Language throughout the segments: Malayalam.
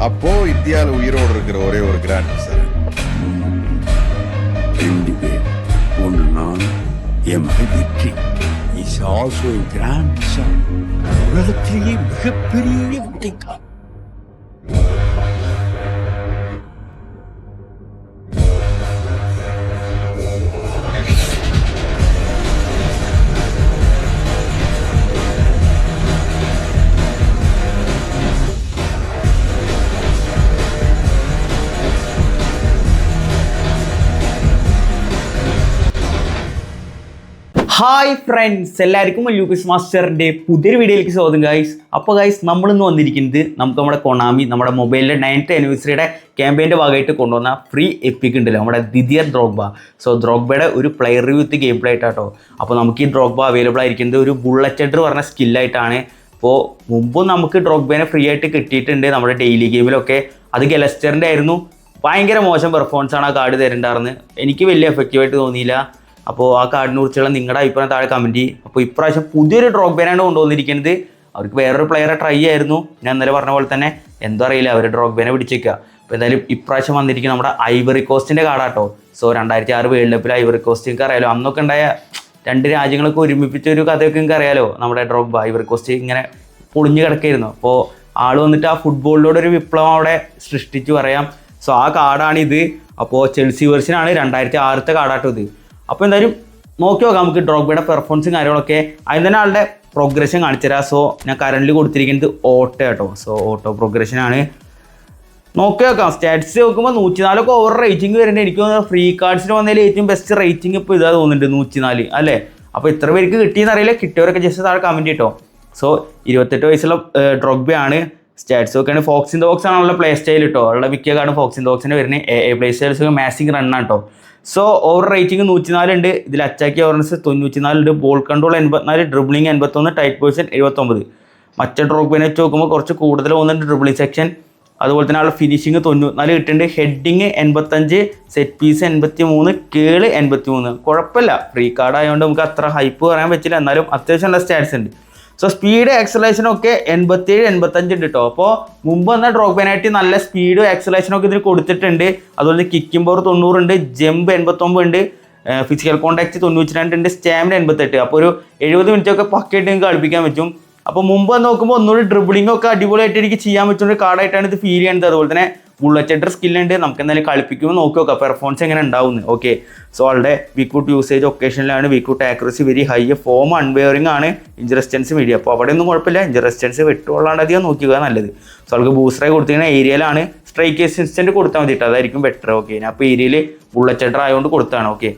அப்போ இந்தியாவில் உயிரோடு இருக்கிற ஒரே ஒரு கிராண்ட் சார். 2 பேர், ஒன்று நான், என் மகன் Vetri. Is also grandson. உலகத்திலேயே மிகப்பெரிய வெற்றிக்காரன். ഹായ് ഫ്രണ്ട്സ്, എല്ലാവർക്കും ലൂക്കസ് മാസ്റ്ററിൻ്റെ പുതിയൊരു വീഡിയോയിലേക്ക് സ്വാഗതം ഗൈസ്. അപ്പോൾ ഗൈസ്, നമ്മളിന്ന് വന്നിരിക്കുന്നത് നമ്മുടെ കൊണാമി നമ്മുടെ മൊബൈലിൻ്റെ 9th ആനിവേഴ്സറിയുടെ ക്യാമ്പയിൻ്റെ ഭാഗമായിട്ട് കൊണ്ടുവന്ന ഫ്രീ എപ്പിക് ഉണ്ടല്ലോ, നമ്മുടെ ദിദിയർ ഡ്രോഗ്ബ. സോ ഡ്രോഗ്ബയുടെ ഒരു player review with game play ആയിട്ടാട്ടോ. അപ്പോൾ നമുക്ക് ഈ ഡ്രോഗ്ബ അവൈലബിൾ ആയിരിക്കുന്നത് ഒരു ബുള്ളറ്റ് ഹെഡർ പറഞ്ഞ സ്കില്ലായിട്ടാണ്. അപ്പോൾ മുമ്പും നമുക്ക് ഡ്രോഗ്ബേനെ ഫ്രീ ആയിട്ട് കിട്ടിയിട്ടുണ്ട് നമ്മുടെ ഡെയിലി ഗെയിമിലൊക്കെ. അത് ഗെലസ്റ്ററിൻ്റെ ആയിരുന്നു. ഭയങ്കര മോശം പെർഫോമൻസാണ് ആ കാർഡ് തരേണ്ടായിരുന്നത്. എനിക്ക് വലിയ എഫക്റ്റീവായിട്ട് തോന്നിയില്ല. അപ്പോൾ ആ കാർഡിനെ കുറിച്ചുള്ള നിങ്ങളുടെ അഭിപ്രായം താഴെ കമൻറ്റ് ചെയ്യും. അപ്പോൾ ഇപ്രാവശ്യം പുതിയൊരു ഡ്രോഗ്ബേനാണ് കൊണ്ടുവന്നിരിക്കുന്നത്. അവർക്ക് വേറൊരു പ്ലെയറെ ട്രൈ ആയിരുന്നു. ഞാൻ ഇന്നലെ പറഞ്ഞ പോലെ തന്നെ എന്തോ അറിയില്ല, അവർ ഡ്രോഗ്ബേനെ പിടിച്ചേക്കുക. അപ്പോൾ എന്തായാലും ഇപ്രാവശ്യം വന്നിരിക്കുന്നത് നമ്മുടെ ഐവറി കോസ്റ്റിൻ്റെ കാർഡാട്ടോ. സോ 2006 വേൾഡ് കപ്പിൽ ഐവറി കോസ്റ്റ് നിങ്ങൾക്ക് അറിയാലോ. അന്നൊക്കെ ഉണ്ടായ 2 രാജ്യങ്ങളൊക്കെ ഒരുമിപ്പിച്ച ഒരു കഥയൊക്കെ നിങ്ങൾക്ക് അറിയാലോ. നമ്മുടെ ഡ്രോഗ്ബ ഐവറി കോസ്റ്റ് ഇങ്ങനെ പൊളിഞ്ഞ് കിടക്കായിരുന്നു. അപ്പോൾ ആൾ വന്നിട്ട് ആ ഫുട്ബോളിലൂടെ ഒരു വിപ്ലവം അവിടെ സൃഷ്ടിച്ചു പറയാം. സോ ആ കാർഡാണിത്. അപ്പോൾ ചെൽസി വേർഷനാണ് 2006 കാർഡാട്ടോ ഇത്. അപ്പോൾ എന്തായാലും നോക്കി നോക്കാം നമുക്ക് ഡ്രോഗ്ബയുടെ പെർഫോമൻസും കാര്യങ്ങളൊക്കെ. അതിന് തന്നെ ആളുടെ പ്രോഗ്രഷൻ കാണിച്ചു തരാം. സോ ഞാൻ കറൻറ്റ്ലി കൊടുത്തിരിക്കുന്നത് ഓട്ടോ കേട്ടോ. സോ ഓട്ടോ പ്രോഗ്രഷനാണ്. നോക്കി നോക്കാം. സ്റ്റാറ്റ്സ് നോക്കുമ്പോൾ 104 ഓവർ റേറ്റിംഗ് വരുന്നുണ്ട്. എനിക്ക് തോന്നുന്നത് ഫ്രീ കാർഡ്സിന് വന്നതിൽ ഏറ്റവും ബെസ്റ്റ് റേറ്റിംഗ് ഇപ്പോൾ ഇതാ തോന്നുന്നുണ്ട്, 104 അല്ലേ. അപ്പോൾ ഇത്ര പേർക്ക് കിട്ടിയെന്ന് അറിയില്ല. കിട്ടിയവരൊക്കെ ജസ്റ്റ് താഴെ കമൻറ്റ് ചെയ്യട്ടോ. സോ 28 വയസ്സുള്ള ഡ്രോഗ്ബയാണ്. സ്റ്റാറ്റ്സ് ഒക്കെയാണ് ഫോക്സ് ഇൻ ദ ബോക്സ് ആണുള്ള പ്ലേ സ്റ്റൈൽ കേട്ടോ. ഉള്ള മിക്ക കാർഡും ഫോക്സ് ഇൻ ദ ബോക്സിൻ്റെ വരുന്നത്. പ്ലേ സ്റ്റൈൽസ് മാസിംഗ് റണ്ണാണ് കേട്ടോ. സോ ഓവർ റേറ്റിംഗ് 104 ഉണ്ട്. ഇതിൽ അറ്റാക്കി ഓവർനസ് 94 ഉണ്ട്. Ball control 84, dribbling 81, tight position 79. മറ്റേ ഡ്രോഗ്ബേനെ വെച്ച് നോക്കുമ്പോൾ കുറച്ച് കൂടുതൽ പോകുന്നുണ്ട് ഡ്രിബ്ലിംഗ് സെക്ഷൻ. അതുപോലെ തന്നെ ആളുടെ ഫിനിഷിങ് 94 കിട്ടുന്നുണ്ട്. ഹെഡിങ് 85, സെറ്റ് പീസ് 83, കേള് 83. കുഴപ്പമില്ല, ഫ്രീ കാർഡ് ആയതുകൊണ്ട് നമുക്ക് അത്ര ഹൈപ്പ് പറയാൻ പറ്റില്ല. എന്നാലും അത്യാവശ്യം നല്ല സ്റ്റാറ്റ്സ് ഉണ്ട്. സോ സ്പീഡ് ആക്സലേഷനും ഒക്കെ 87, 85 ഉണ്ട് കേട്ടോ. അപ്പോൾ മുമ്പ് വന്ന ഡ്രോഗ്ബേനായിട്ട് നല്ല സ്പീഡും ആക്സലേഷനും ഒക്കെ ഇതിന് കൊടുത്തിട്ടുണ്ട്. അതുപോലെ കിക്കിംഗ് പവർ 90 ഉണ്ട്, ജമ്പ് 89 ഉണ്ട്, ഫിസിക്കൽ കോൺടാക്ട് 92 ഉണ്ട്, സ്റ്റാമിന 88. അപ്പോൾ ഒരു 70 മിനിറ്റ് ഒക്കെ പക്കയായിട്ട് നിങ്ങൾക്ക് കളിപ്പിക്കാൻ പറ്റും. അപ്പോൾ മുമ്പ് നോക്കുമ്പോൾ ഒന്നുകൂടി ഡ്രിബിളിംഗ് ഒക്കെ അടിപൊളിയായിട്ട് എനിക്ക് ചെയ്യാൻ പറ്റുന്ന ഒരു കാർഡായിട്ടാണ് ഇത് ഫീൽ ചെയ്യുന്നത്. അതുപോലെ തന്നെ ബുള്ളറ്റ് ഹെഡർ സ്കില്ലുണ്ട്. നമുക്ക് എന്തായാലും കളിപ്പിക്കുമ്പോൾ നോക്കി നോക്കാം പെർഫോമൻസ് എങ്ങനെ ഉണ്ടാവുന്നത്. ഓക്കെ, സോ ആളുടെ വീക്ക്വുഡ് യൂസേജ് ഒക്കേഷനിലാണ്. Weak wood accuracy very high, form unwearing ആണ്, ഇഞ്ചർ റെസിസ്റ്റൻസ് മീഡിയ. അപ്പോൾ അവിടെ ഒന്നും കുഴപ്പമില്ല. ഇഞ്ചർ റെസിസ്റ്റൻസ് വിട്ടുകൊള്ളാണ്ട് അധികം നോക്കുക നല്ലത്. സോ ആൾക്ക് ബൂസ്റ്ററായി കൊടുത്തിരിക്കുന്ന ഏരിയയിലാണ്. സ്ട്രൈക്ക് അസിസ്റ്റൻറ്റ് കൊടുത്താൽ മതിയിട്ട്, അതായിരിക്കും ബെറ്റർ. ഓക്കെ, ഞാൻ അപ്പോൾ ഏരിയയിൽ ബുള്ളറ്റ് ഹെഡർ ആയതുകൊണ്ട് കൊടുത്താണ്. ഓക്കെ,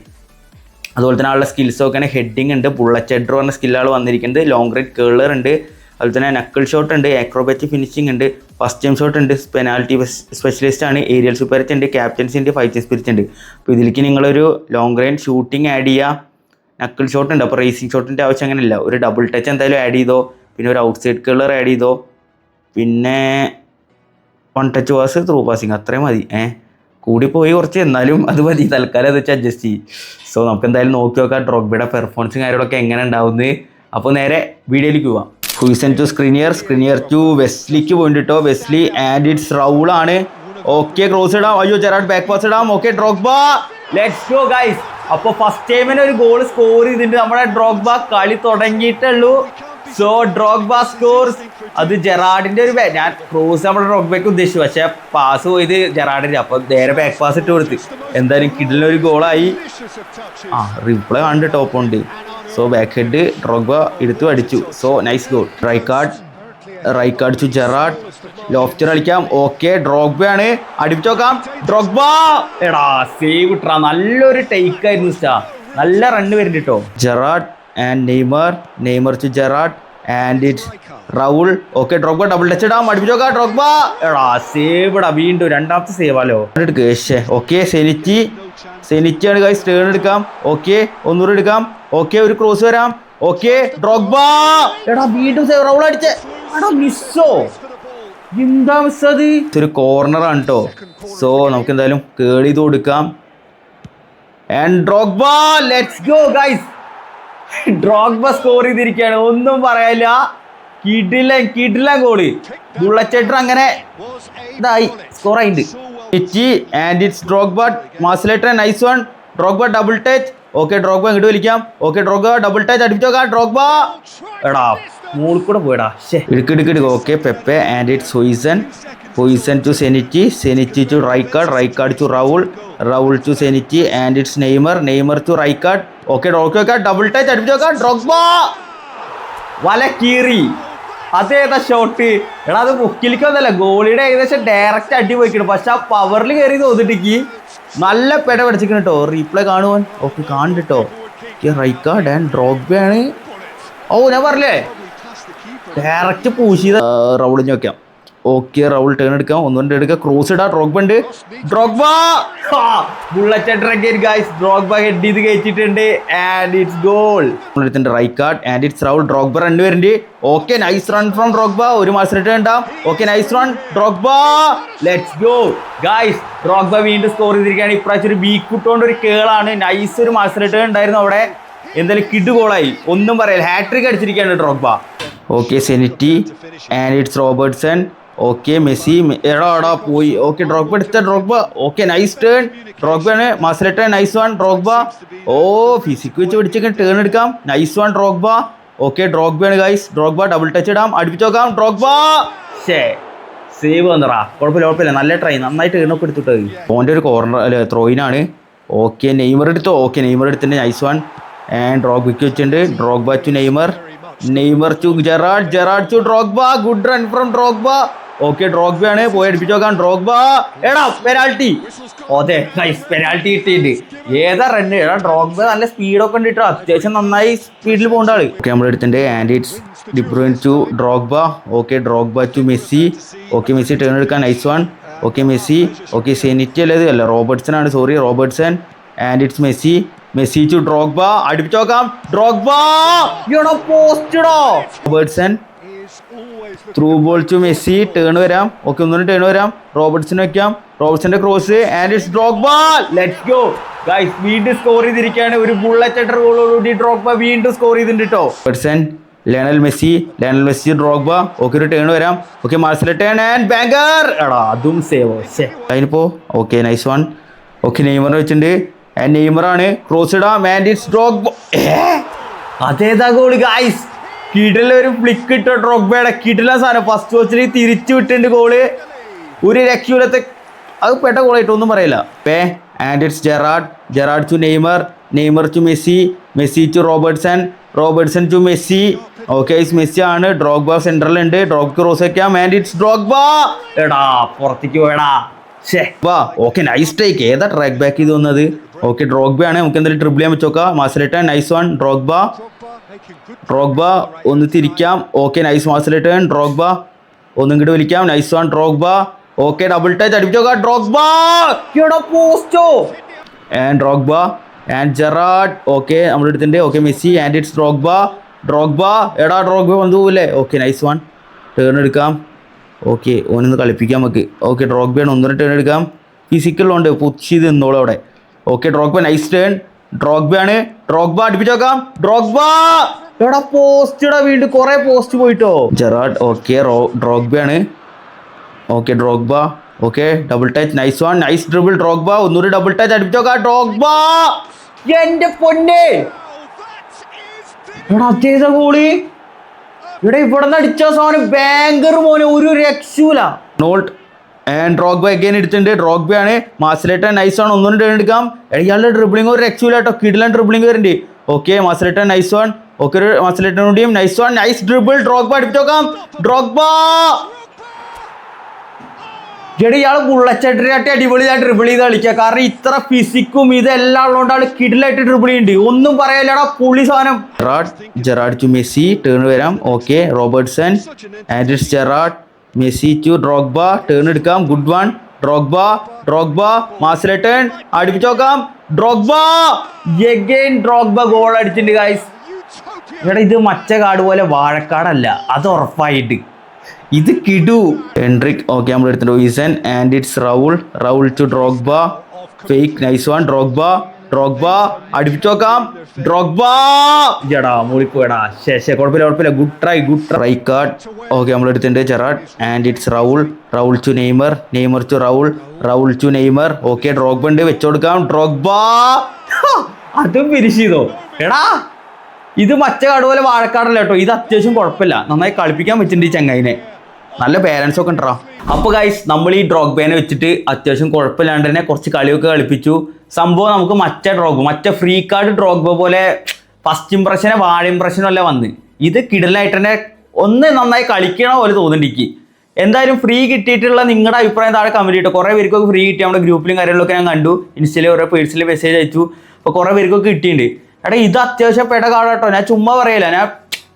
അതുപോലെ തന്നെ ആളുടെ സ്കിൽസ് നോക്കുകയാണെങ്കിൽ ഹെഡിങ് ഉണ്ട്, ബുള്ളറ്റ് ഹെഡർ പറഞ്ഞ സ്കില്ലാണ് വന്നിരിക്കുന്നത്. ലോങ് റേഞ്ച് കേളർ ഉണ്ട്, അതുപോലെ തന്നെ നക്കിൾ ഷോട്ട് ഉണ്ട്, ആക്രോബാറ്റിക് ഫിനിഷിംഗ് ഉണ്ട്, ഫസ്റ്റ് ടൈം ഷോട്ട് ഉണ്ട്, പെനാൽറ്റി സ്പെഷ്യലിസ്റ്റ് ആണ്, ഏരിയൽ സൂപ്പറിറ്റ് ഉണ്ട്, ക്യാപ്റ്റൻസി ഉണ്ട്, ഫൈറ്റിംഗ് സ്പിരിറ്റ് ഉണ്ട്. അപ്പോൾ ഇതിലേക്ക് നിങ്ങളൊരു ലോങ് റേഞ്ച് ഷൂട്ടിംഗ് ആഡ് ചെയ്യുക. നക്കിൾ ഷോട്ട് ഉണ്ട്, അപ്പോൾ റേസിംഗ് ഷോട്ടിൻ്റെ ആവശ്യം അങ്ങനെയില്ല. ഒരു ഡബിൾ ടച്ച് എന്തായാലും ആഡ് ചെയ്തോ. പിന്നെ ഒരു ഔട്ട് സൈഡ് കേളർ ആഡ് ചെയ്തോ. പിന്നെ 1 ടച്ച് പാസ്, ത്രൂ പാസിങ്, അത്രയും മതി. കൂടിപ്പോയി കുറച്ച്, എന്നാലും അത് മതി. തൽക്കാലം അത് വെച്ച് അഡ്ജസ്റ്റ് ചെയ്യും. സോ നമുക്ക് എന്തായാലും നോക്കി നോക്കാം ഡ്രോഗ്ബയുടെ പെർഫോമൻസും കാര്യങ്ങളൊക്കെ എങ്ങനെ ഉണ്ടാവുന്നത്. അപ്പോൾ നേരെ വീഡിയോയിലേക്ക് പോവാം. ഹുയിസൻ ടു സ്ക്രീനിയർ ടു വെസ്ലിക്ക് പോയിട്ടോ. വെസ്ലി ആൻഡ് ഇറ്റ്സ് റൗളാണ്. ഓക്കെ, ക്രോസ് ഇടാം. അയ്യോ, ജെറാഡ് ബാക്ക് പാസ് ഇടാം. Okay, Drogba, let's go guys. അപ്പോൾ ഫസ്റ്റ് ടൈമിന് ഒരു ഗോൾ സ്കോർ ചെയ്തിട്ടുണ്ട് നമ്മുടെ ഡ്രോഗ്ബ. കളി തുടങ്ങിയിട്ടുള്ളൂ. So Drogba scores. അത് ജെറാഡിൻ്റെ ഒരു ഞാൻ ക്രോസ് നമ്മുടെ ഡ്രോഗ്ബയ്ക്ക് ഉദ്ദേശിച്ചു, പക്ഷേ പാസ് പോയത് ജെറാഡിൻ്റെ. അപ്പോൾ നേരെ ബാക്ക് പാസ് ഇട്ട് കൊടുത്ത് എന്തായാലും കിഡിലൊരു ഗോളായി. റിപ്ലൈ കണ്ട് ടോപ്പ് ഉണ്ട്. സോ ബാക്ക് ഹെഡ് ഡ്രോഗ്ബ എടുത്തു അടിച്ചു. So nice goal. Right card to Gerrard. Lofter കളിക്കാം. ഓക്കെ, ഡ്രോഗ്ബയാണ്. അടിപ്പിച്ച് നോക്കാം. ഡ്രോഗ്ബ, എടാ സേവ് ഇട്ടാ. നല്ലൊരു ടേക്ക് ആയിരുന്നു സ്റ്റാ. നല്ല റണ്ണ് വരുന്നുണ്ട് കേട്ടോ. Gerrard and Neymar to Gerrard and it's Raul. Okay, Drogba double touch ഇടാം. അടിപ്പിച്ച് നോക്കാം. ഡ്രോഗ്ബ, എടാ സേവ് ഇടാ. വീണ്ടും രണ്ടാമത്തെ സേവാലോ. ഓക്കെ, സെനിറ്റിയാണ് ഗൈസ്. ടേൺ എടുക്കാം. ഓക്കെ, ഒന്നുകൂടി എടുക്കാം. ഓക്കെ, ഒരു ക്രോസ് വരാം. ഓക്കെ, ഡ്രോഗ്ബ, എടാ വീണ്ടും സേവ്. റൗൾ അടിച്ചേ. എടാ മിസ്സോ, എന്താ മിസ് അത്? ഇതൊരു കോർണറാണ് കേട്ടോ. സോ നമുക്ക് എന്തായാലും കേൾ ചെയ്ത് കൊടുക്കാം. And Drogba, let's go guys. Drogba score ചെയ്തിരിക്കുകയാണ്. ഒന്നും പറയാനില്ല. കിടില ഗോള്. ബുള്ളറ്റ് അങ്ങനെ ഇതായി സ്കോർ ആയിട്ടുണ്ട്. And it's Drogba Marseille turn nice one. Drogba double touch. Okay Drogba ഇങ്ങോട്ട് വലിക്കാം. ഓക്കെ ഡ്രോഗ്ബ ഡബിൾ ടച്ച് അടിപ്പിച്ചോക്കാം. ഡ്രോഗ്ബ എടാ മോളിൽ കൂടെ പോയടാ. ഇടുക്കിടുക്കിട്. ഓക്കെ പെപ്പെ ആൻഡ് ഇറ്റ്സ് ഹൊയ്സൺ ടു സെനിറ്റി to Rijkaard to Raul to സെനിറ്റി and it's Neymar to Rijkaard. Okay double touch അടിപ്പിച്ചോക്കാം. ഡ്രോഗ്ബ വല കീറി. അതേതാ ഷോട്ട് എടാ, അത് മുക്കിലിക്കൊന്നല്ല, ഗോളിയുടെ ഏകദേശം ഡയറക്റ്റ് അടി പോയിക്കണം. പക്ഷെ ആ പവറിൽ കയറി തോന്നിട്ടിക്ക് നല്ല പെട പഠിച്ചിരിക്കണം കേട്ടോ. റീപ്ലേ കാണുവാൻ ഓക്കെ കാണുന്നുണ്ട് കേട്ടോ. Rijkaard and ഡ്രോഗ്ബയാണ്. ഓ ഞാൻ പറഞ്ഞില്ലേ ഡയറക്റ്റ് പൂഷ് ചെയ്ത റൗളിഞ്ഞ് വെക്കാം. ഓക്കെ റൗൾ ടേൺ എടുക്കാം. ഒന്നുകൊണ്ട് എടുക്കാം. ക്രോസ് ഇടാം. ഡ്രോഗ്ബ ഉണ്ട്. Drogba bullet guys. Drogba head ചെയ്ത് കയറ്റിട്ടുണ്ട് ആൻഡ് ഇറ്റ്സ് ഗോൾ. എടുത്തിട്ടുണ്ട് Rijkaard and it's Raul. Drogba run വരുന്നുണ്ട്. Okay nice run from Drogba. ഒരു മത്സരം ഉണ്ടാവും. Okay nice run Drogba. Let's go guys. Drogba വീണ്ടും സ്കോർ ചെയ്തിരിക്കുകയാണ്. ഇപ്രാവശ്യം ഒരു വീക്ക് ഫുട്ടോണ്ട് ഒരു കേളാണ്. നൈസ് ഒരു മത്സരം ഉണ്ടായിരുന്നു അവിടെ. എന്തായാലും കിഡ് ഗോളായി, ഒന്നും പറയാല്ല. ഹാട്രിക് അടിച്ചിരിക്കുകയാണ് ഡ്രോഗ്ബ. ഓക്കെ സെനിറ്റി and it's Robertson. Okay Messi എടാ പോയി. ഓക്കെ ഡ്രോഗ്ബ എടുത്ത ഡ്രോഗ്ബ. Okay nice turn. ഡ്രോഗ്ബയാണ് Marseille turn. Nice one Drogba. Oh physique വെച്ച് പിടിച്ചൊക്കെ ടേൺ എടുക്കാം. Nice one Drogba. ഓക്കെ ഡ്രോഗ്ബയാണ് ഗൈസ്. ഡ്രോഗ്ബ ഡബിൾ ടച്ച് ഇടാം. അടുപ്പിച്ച് നോക്കാം. ഡ്രോഗ്ബ സേവ് വന്നറാ. കുഴപ്പമില്ല നല്ല ട്രൈ. നന്നായിട്ട് ടേണൊക്കെ എടുത്തിട്ട് ഓൻ്റെ ഒരു കോർണർ അല്ലെ ത്രോയിനാണ്. ഓക്കെ നെയ്മർ എടുത്തോ. ഓക്കെ നെയ്മർ എടുത്തിട്ടുണ്ട്. നൈസ് വൺ ആൻഡ് ഡ്രോഗ്ബയ്ക്ക് വെച്ചിട്ടുണ്ട്. Drogba to Neymar to Gerrard to Drogba. Good run from Drogba. Okay ഡ്രോഗ്ബയാണ് പോയി അടിപ്പിച്ച് നോക്കാം. ഡ്രോഗ്ബ എടാ പെനാൽറ്റി. അതെ പെനാൽറ്റി കിട്ടിയിട്ട് ഏതാ റണ്ണ് എടാ. ഡ്രോഗ്ബ നല്ല സ്പീഡൊക്കെ ഉണ്ട് കേട്ടോ. അത്യാവശ്യം നന്നായി സ്പീഡിൽ പോകേണ്ട ആള്. ഓക്കെ നമ്മൾ എടുത്തിട്ടുണ്ട് and it's De Bruyne to Drogba. Okay Drogba to Messi. Okay Messi turn എടുക്കാൻ. Nice one. Okay Messi. Okay സെനിറ്റി അല്ല റോബർട്ട്സൺ ആണ്. Sorry Robertson and it's Messi to Drogba. അടുപ്പിച്ച് നോക്കാം. ഡ്രോഗ്ബ പോസ്റ്റോ. Robertson through ball to Messi. Turn വരാം. ഓക്കെ ഒന്നുകൂടി ടേൺ വരാം. റോബർട്ട്സൺ വെക്കാം. റോബർട്ട്സന്റെ cross and it's Drogba. Let's go guys. വീണ്ടും സ്കോർ ചെയ്തിരിക്കുകയാണ്. ഒരു ബുള്ളറ്റ് ഹെഡർ ഗോളോടുകൂടി ഡ്രോഗ്ബ വീണ്ടും സ്കോർ ചെയ്തിട്ടുണ്ട് കേട്ടോ. Robertson Lionel Messi Drogba. Okay ഒരു ടേൺ വരാം. ഓക്കെ മാർസൽ ടേൺ ആൻഡ് ബാങ്കർ എടാ അതും സേവ് അതിനിപ്പോ. Okay nice one. Okay Neymar വെച്ചിട്ടുണ്ട്. നെയ്മറാണ്. ക്രോസ് ഇടാം. And it's Drogba. അതേതാ ഗോള് ഗൈസ്. കിടില ഒരു ഫ്ലിക്ക് ഇട്ടോ ഡ്രോഗ്ബയുടെ. കിടില സാധനം. ഫസ്റ്റ് വാച്ചിൽ തിരിച്ചു വിട്ടിട്ടുണ്ട് ഗോള്. ഒരു രക്ഷയിലത്തെ അത് പെട്ട ഗോളായിട്ട് ഒന്നും പറയില്ല. And it's Gerrard to Neymar to Messi to Robertson to Messi. Okay Messi ആണ്. ഡ്രോഗ്ബ സെൻട്രലുണ്ട്. ഡ്രോഗ് ക്രോസ് വയ്ക്കാം. ആൻഡ് ഇറ്റ്സ് ഡ്രോഗ്ബ എടാ പുറത്തേക്ക് പോയടാ. Okay nice take. ഏതാ ട്രാക്ക് ബാക്ക് ചെയ്ത് വന്നത്. ഓക്കെ ഡ്രോഗ്ബയാണ്. നമുക്ക് എന്തായാലും ട്രിപ്പിൾ ചെയ്യാൻ വെച്ചോക്കാം. Marseille turn nice one. ഡ്രോഗ്ബ ഒന്ന് തിരിക്കാം. Okay nice Marseille turn. ഡ്രോഗ്ബ ഒന്നും ഇങ്ങോട്ട് വിളിക്കാം. Nice one Drogba. Okay double touch അടിപ്പിച്ചോക്കാം. ഡ്രോഗ്ബ പോസ്റ്റോ and Drogba and Gerard. Okay നമ്മൾ എടുത്തിട്ടുണ്ട്. Okay Messi and it's Drogba എടാ ഡ്രോഗ്ബ വന്നു പോവില്ലേ. Okay nice one. ടേൺ എടുക്കാം. ഓക്കെ ഓനൊന്ന് കളിപ്പിക്കാം നമുക്ക്. ഓക്കെ ഡ്രോഗ്ബയാണ്. ഒന്നര ടേൺ എടുക്കാം. ഫിസിക്കലുണ്ട് പുഷ് ചെയ്ത് നിന്നോളൂ അവിടെ. Okay Drogba nice turn. ഡ്രോഗ്ബയാണ്. ഡ്രോഗ്ബ അടുപ്പിച്ച് നോക്കാം. ഡ്രോഗ്ബ എടാ പോസ്റ്റ് ഇടാ. വീണ്ടും കുറെ പോസ്റ്റ് പോയിട്ടോ. ജെറാർഡ്. ഓക്കെ ഡ്രോഗ്ബയാണ്. Okay Drogba. Okay double touch. Nice one. Nice dribble Drogba. ഒന്നൂറ് ഡബിൾ ടച്ച് അടുപ്പിച്ച് നോക്കാം. ഡ്രോഗ്ബ എന്റെ പൊന്നെ എടാ അതേതാ ഗോളി. ഇവിടെ ഇവിടെ നിന്ന് അടിച്ച സാധനം ബാങ്കർ മോനെ ഒരു രക്ഷൂല. നോൾട്ട് ആൻഡ് ഡ്രോഗ്ബ അഗൈൻ എടുത്തിട്ടുണ്ട്. ഡ്രോഗ്ബയാണ്. മാസലേട്ടൻ നൈസ് ആണ്. ഒന്നും ടേൺ എടുക്കാം. ഇയാളുടെ ഡ്രിബിളിംഗ് ഒരു രക്ഷൂല കേട്ടോ. കിടിലൻ ഡ്രിബിളിംഗ് വരുന്നുണ്ട്. Okay Marseille turn nice one. Okay ഒരു മാസലേട്ടൻ കൂടിയും nice one. Nice dribble. Drogba അടുപ്പിച്ച് നോക്കാം. ഡ്രോഗ്ബ എടി ഇയാൾ ബുള്ളറ്റ് അടിപൊളിയായിട്ട് ഡ്രിബിൾ ചെയ്ത് കളിക്കുക. കാരണം ഇത്ര ഫിസിക്കും ഇതെല്ലാം ഉള്ളതുകൊണ്ടാണ് കിടിലായിട്ട് ഡ്രിബിൾ ചെയ്യുന്നുണ്ട്. ഒന്നും പറയാനില്ലടാ പുള്ളി സാധനം. Gerrard to Messi. ടേൺ വരാം. Okay Robertson and it's Gerrard. Messi to Drogba. Turn എടുക്കാം. Good one. ഡ്രോഗ്ബ മാസലേട്ടൻ അടുപ്പിച്ച് നോക്കാം. ഡ്രോഗ്ബ എഗൈൻ ഡ്രോഗ്ബ ഗോൾ അടിച്ചിട്ടുണ്ട് ഗൈസ്. എടാ ഇത് മറ്റ കാട് പോലെ വാഴക്കാടല്ല, അത് ഉറപ്പായിട്ട് ഇത് കിടു. എൻട്രിക്. ഓക്കെ നമ്മൾ എടുത്തിട്ടുണ്ട്. ഹൊയ്സൺ and it's Raul to Drogba. Fake nice one. Drogba Drogba അടുപ്പിച്ച് നോക്കാം. ഡ്രോഗ്ബ എടാ മൂളിപ്പോയടാ. ശേഷം കുഴപ്പമില്ല. Good try card. ഓക്കെ നമ്മൾ എടുത്തിട്ടുണ്ട് Gerrard and it's Raul to Neymar to Raul to Neymar. Okay Drogba ഉണ്ട്, വെച്ചു കൊടുക്കാം. ഡ്രോഗ്ബ അതും ഫിനിഷ് ചെയ്തോ. എടാ ഇത് മറ്റേ കാർഡ് പോലെ വാഴക്കാടല്ല കേട്ടോ, ഇത് അത്യാവശ്യം കുഴപ്പമില്ല, നന്നായി കളിപ്പിക്കാൻ പറ്റുന്നുണ്ട് ഈ ചങ്ങായിനെ. നല്ല പേരൻസ് ഒക്കെ ഉണ്ടാ. അപ്പോൾ ഗൈസ് നമ്മൾ ഈ ഡ്രോഗ്ബേനെ വെച്ചിട്ട് അത്യാവശ്യം കുഴപ്പമില്ലാണ്ട് തന്നെ കുറച്ച് കളിയൊക്കെ കളിപ്പിച്ചു. സംഭവം നമുക്ക് മറ്റേ ഫ്രീ കാർഡ് ഡ്രോഗ്ബ പോലെ ഫസ്റ്റ് ഇംപ്രഷനെ വാഴ ഇംപ്രഷനും അല്ല വന്ന്. ഇത് കിടലായിട്ട് തന്നെ ഒന്ന് നന്നായി കളിക്കണ പോലെ തോന്നുന്നുണ്ട്. എന്തായാലും ഫ്രീ കിട്ടിയിട്ടുള്ള നിങ്ങളുടെ അഭിപ്രായം താഴെ കമൻറ്റ് ചെയ്തിട്ട്. കുറേ പേർക്കൊക്കെ ഫ്രീ കിട്ടി, നമ്മുടെ ഗ്രൂപ്പിലും കാര്യങ്ങളൊക്കെ ഞാൻ കണ്ടു, ഇൻസ്റ്റയിൽ ഓരോ പേഴ്സണൽ മെസ്സേജ് അയച്ചു. അപ്പോൾ കുറേ പേർക്കൊക്കെ കിട്ടിയിട്ടുണ്ട്. എടാ ഇത് അത്യാവശ്യം പെട കാർഡ് കേട്ടോ, ഞാൻ ചുമ്മാ പറയില്ല, ഞാൻ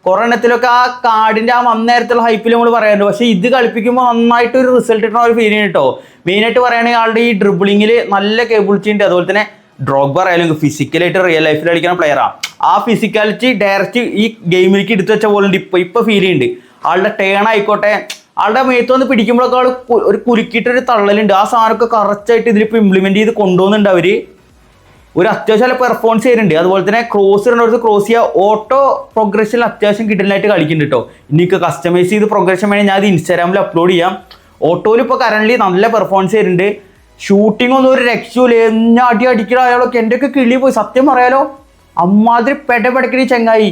കുറേ എണ്ണത്തിലൊക്കെ ആ കാർഡിൻ്റെ ആ അന്നേരത്തുള്ള ഹൈപ്പിൽ നമ്മൾ പറയാറുണ്ട്. പക്ഷേ ഇത് കളിപ്പിക്കുമ്പോൾ നന്നായിട്ട് ഒരു റിസൾട്ട് കിട്ടണ ഒരു ഫീലിംഗ് കേട്ടോ. മെയിനായിട്ട് പറയുകയാണെങ്കിൽ ആളുടെ ഈ ഡ്രിബിളിങ്ങിൽ നല്ല കേബിളിറ്റി ഉണ്ട്. അതുപോലെ തന്നെ ഡ്രോഗ്ബ പറയാലും ഫിസിക്കലായിട്ട് റിയൽ ലൈഫിൽ കളിക്കുന്ന പ്ലെയറാണ്. ആ ഫിസിക്കാലിറ്റി ഡയറക്റ്റ് ഈ ഗെയിമിലേക്ക് എടുത്തു വെച്ച പോലെ ഉണ്ട് ഇപ്പോൾ ഫീൽ ചെയ്യുന്നുണ്ട്. ആളുടെ ടേൺ ആയിക്കോട്ടെ, ആളുടെ മേത്ത് വന്ന് പിടിക്കുമ്പോഴൊക്കെ ആൾ ഒരു കുലുക്കിയിട്ടൊരു തള്ളലുണ്ട്. ആ സാധനമൊക്കെ കറക്റ്റായിട്ട് ഇതിലിപ്പോൾ ഇംപ്ലിമെൻറ്റ് ചെയ്ത് കൊണ്ടുപോകുന്നുണ്ട് അവർ. ഒരു അത്യാവശ്യം നല്ല പെർഫോമൻസ് ചെയ്യുന്നുണ്ട്. അതുപോലെ തന്നെ ക്രോസ് ഇടുന്നവർക്ക് ക്രോസ് ചെയ്യുക, ഓട്ടോ പ്രോഗ്രഷനിൽ അത്യാവശ്യം കിട്ടലായിട്ട് കളിക്കുന്നുണ്ട് കേട്ടോ. ഇനിക്ക് കസ്റ്റമൈസ് ചെയ്ത് പ്രോഗ്രഷൻ വേണമെങ്കിൽ ഞാൻ അത് ഇൻസ്റ്റാഗ്രാമിൽ അപ്ലോഡ് ചെയ്യാം. ഓട്ടോയിൽ ഇപ്പോൾ കറൻ്റ് നല്ല പെർഫോമൻസ് ചെയ്യുന്നുണ്ട്. ഷൂട്ടിംഗ് ഒന്നും ഒരു രക്ഷയില്ല, എന്നെ അടിക്കണ അയാളൊക്കെ എൻ്റെയൊക്കെ കിളി പോയി. സത്യം പറയാലോ, അമ്മാതിരി പെടപെടക്കണി ചങ്ങായി.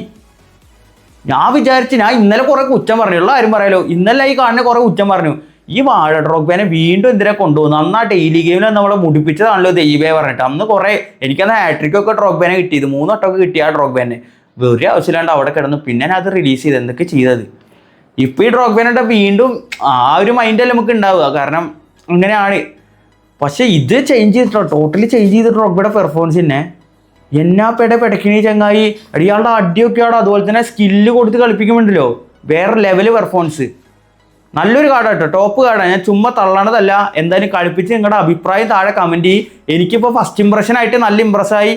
ഞാൻ വിചാരിച്ചു, ഞാൻ ഇന്നലെ കുറേ കുറ്റം പറഞ്ഞുള്ള കാര്യം പറയാലോ, ഇന്നലെ ഈ കാണുന്ന കുറേ കുറ്റം പറഞ്ഞു. ഈ വാഴ ഡ്രോഗ്ബേനെ വീണ്ടും എന്തിനാ കൊണ്ടുപോകുന്നു? അന്ന് ആ ഡെയിലി ഗെയിമിൽ നമ്മളെ മുടിപ്പിച്ചതാണല്ലോ ദൈവേ പറഞ്ഞിട്ട്. അന്ന് കുറേ എനിക്കന്ന് ഹാട്രിക്കൊക്കെ ഡ്രോഗ്ബേനെ കിട്ടിയത്, 3 വട്ടമൊക്കെ കിട്ടിയ ആ ഡ്രോഗ്ബേനെ വെറുതെ ആവശ്യമില്ലാണ്ട് അവിടെ കിടന്നു. പിന്നെ ഞാൻ അത് റിലീസ് ചെയ്ത് എന്തൊക്കെ ചെയ്തത്. ഇപ്പോൾ ഈ ഡ്രോഗ്ബേനെ വീണ്ടും ആ ഒരു മൈൻഡല്ലേ നമുക്ക് ഉണ്ടാവുക, കാരണം അങ്ങനെയാണ്. പക്ഷേ ഇത് ചേഞ്ച് ചെയ്തിട്ടോ, ടോട്ടലി ചേഞ്ച് ചെയ്തിട്ട് ഡ്രോഗ്ബയുടെ പെർഫോമൻസ് തന്നെ എന്നാ പെടക്കിണി ചങ്ങായി. അടിയാളുടെ അടിയൊക്കെയാണ്. അതുപോലെ തന്നെ സ്കില്ല് കൊടുത്ത് കളിപ്പിക്കുമ്പോണ്ടല്ലോ വേറെ ലെവല് പെർഫോമൻസ്. നല്ലൊരു കാർഡാണ് കേട്ടോ, ടോപ്പ് കാർഡാണ്. ഞാൻ ചുമ്മാ തള്ളണതല്ല. എന്തായാലും കളിപ്പിച്ച് നിങ്ങളുടെ അഭിപ്രായം താഴെ കമൻറ്റ് ചെയ്യും. എനിക്കിപ്പോൾ ഫസ്റ്റ് ഇംപ്രഷനായിട്ട് നല്ല ഇമ്പ്രസ്സായി.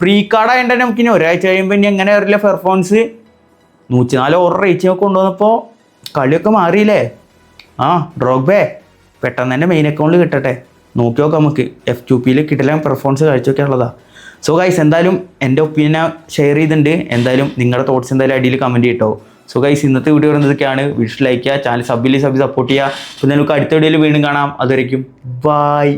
ഫ്രീ കാർഡായതുകൊണ്ട് തന്നെ നമുക്കിനി ഒരാഴ്ച കഴിയുമ്പോൾ ഇനി എങ്ങനെ വരില്ല പെർഫോമൻസ്. 104 ഓവർ റേറ്റിംഗ് ഒക്കെ കൊണ്ടുവന്നപ്പോൾ കളിയൊക്കെ മാറിയില്ലേ. ഡ്രോഗ്ബേ പെട്ടെന്ന് തന്നെ മെയിൻ അക്കൗണ്ടിൽ കിട്ടട്ടെ, നോക്കി നോക്കാം നമുക്ക്. F2Pയിൽ കിട്ടില്ല പെർഫോമൻസ് കാഴ്ചയൊക്കെ ഉള്ളതാണ്. സോ ഗൈസ് എന്തായാലും എൻ്റെ ഒപ്പീനിയൻ ഷെയർ ചെയ്തിട്ടുണ്ട്. എന്തായാലും നിങ്ങളുടെ തോട്ട്സ് എന്തായാലും അടിയിൽ കമൻറ്റ് ചെയ്യട്ടോ. സോ ഗൈസ് ഇന്നത്തെ വീഡിയോ വരുന്നതൊക്കെയാണ്. വീഡിയോ ലൈക്ക് ചെയ്യുക, ചാനൽ സപ്പോർട്ട് ചെയ്യുക. അപ്പോൾ നമുക്ക് അടുത്ത വീഡിയോയിൽ വീണ്ടും കാണാം. അതുവരയ്ക്കും ബൈ.